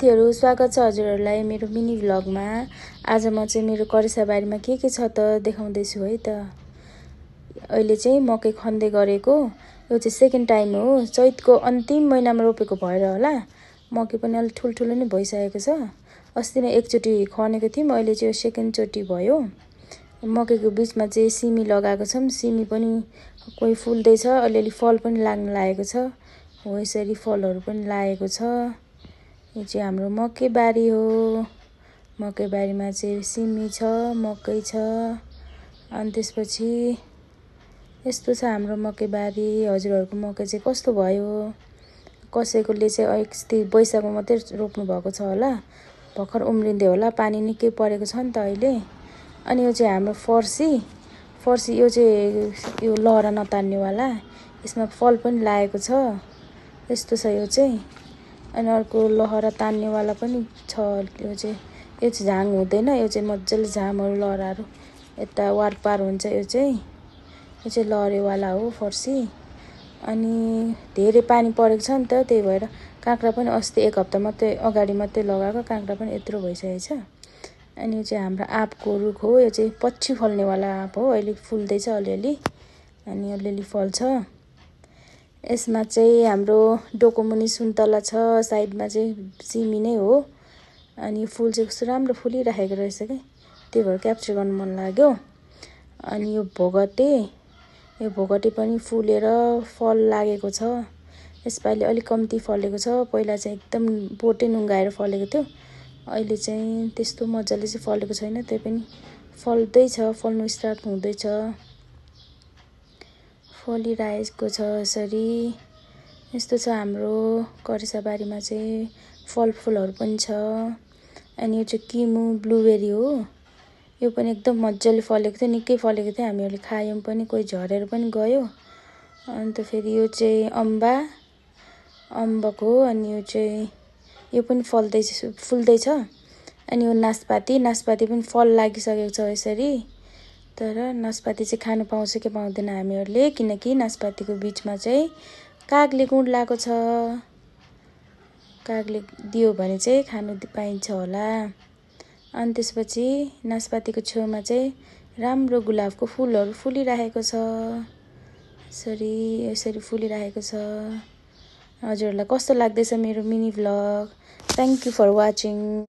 साथीहरु स्वागत छ हजुरहरुलाई मेरो मिनी भ्लगमा। आज म चाहिँ मेरो करेसाबारीमा के छ त देखाउँदै छु है त। अहिले चाहिँ मकै खन्दै गरेको यो चाहिँ सेकेन्ड टाइम हो। चैतको अन्तिम महिनामा रोपेको भएर होला मकै पनि अलि ठुलठुलो नै भइसकेको छ। अस्ति नै एकचोटी खनेको थियौं, अहिले चाहिँ यो सेकेन्ड चोटी भयो। मकैको बीचमा चाहिँ सिमी लगाएको छौं। सिमी पनि कोही फुल्दै छ, अलिअलि फल पनि लाग्न लागेको छ। हो यसरी फलहरु पनि लागेको छ। यो चाहिँ हाम्रो मकै बारी हो। मकै बारीमा चाहिँ सिमी छ, मकै छ। अनि त्यसपछि यस्तो छ हाम्रो मकै बारी। हजुरहरुको मकै चाहिँ कस्तो भयो? कसैकोले चाहिँ अस्ति वैशाखमा मात्रै रोप्नु भएको छ होला, भर्खर उम्रिँदै होला, पानी निकै परेको छ नि त अहिले। अनि यो चाहिँ हाम्रो फर्सी यो चाहिँ यो लहरा नतान्नेवाला, यसमा फल पनि लागेको छ। यस्तो छ यो चाहिँ। अनि अर्को लहरा तान्नेवाला पनि छ। यो चाहिँ झाङ हुँदैन, यो चाहिँ मज्जाले झामहरु लहराहरु यता वारपार हुन्छ। यो चाहिँ लहरेवाला हो फर्सी। अनि धेरै पानी परेको छ नि त, त्यही भएर काँक्रा पनि अस्ति एक हप्ता मात्रै अगाडि मात्रै लगाएको काँक्रा पनि यत्रो भइसकेछ। अनि यो चाहिँ हाम्रो आँपको रुख हो। यो चाहिँ पछि फल्नेवाला आँप हो। अहिले फुल्दैछ अलिअलि, अनि अलिअलि फल्छ। यसमा चाहिँ हाम्रो डोकोमुनि सुन्तला छ, साइडमा चाहिँ सिमी नै हो। अनि फूल चाहिँ कस्तो राम्रो फुलिरहेको रहेछ के, त्यही भएर क्याप्चर गर्न मन लाग्यो। अनि यो भोगटे पनि फुलेर फल लागेको छ। यसपालि अलि कम्ती फलेको छ। पहिला चाहिँ एकदम बोटै नुंगाएर फलेको थियो। अहिले चाहिँ त्यस्तो मज्जाले चाहिँ फलेको छैन, त्यही पनि फल्दै छ, फल्नु स्टार्ट हुँदैछ, फलिरहेको छ यसरी। यस्तो छ हाम्रो करेसाबारीमा चाहिँ फलफुलहरु पनि छ। अनि यो चाहिँ किमु ब्लुबेरी हो। यो पनि एकदम मज्जाले फलेको थियो, निकै फलेको थियो। हामीहरुले खायौं पनि, कोही झरेर पनि गयो। अन्त फेरि यो चाहिँ अम्बक हो। अनि यो पनि फुल्दै छ। अनि यो नासपाती पनि फल लागिसकेको छ यसरी। तर नासपाती चाहिँ खानु पाउँछ कि पाउँदैन हामीहरुले, किनकि नासपातीको बीचमा चाहिँ कागले गुँड्लाको छ। कागले दियो भने चाहिँ खानु पाइन्छ होला। अनि त्यसपछि नासपातीको छेउमा चाहिँ राम्रो गुलाबको फूलहरु फुलिरहेको छ। यसरी फुलिरहेको छ। हजुरहरुलाई कस्तो लाग्दैछ मेरो mini vlog? Thank you for watching.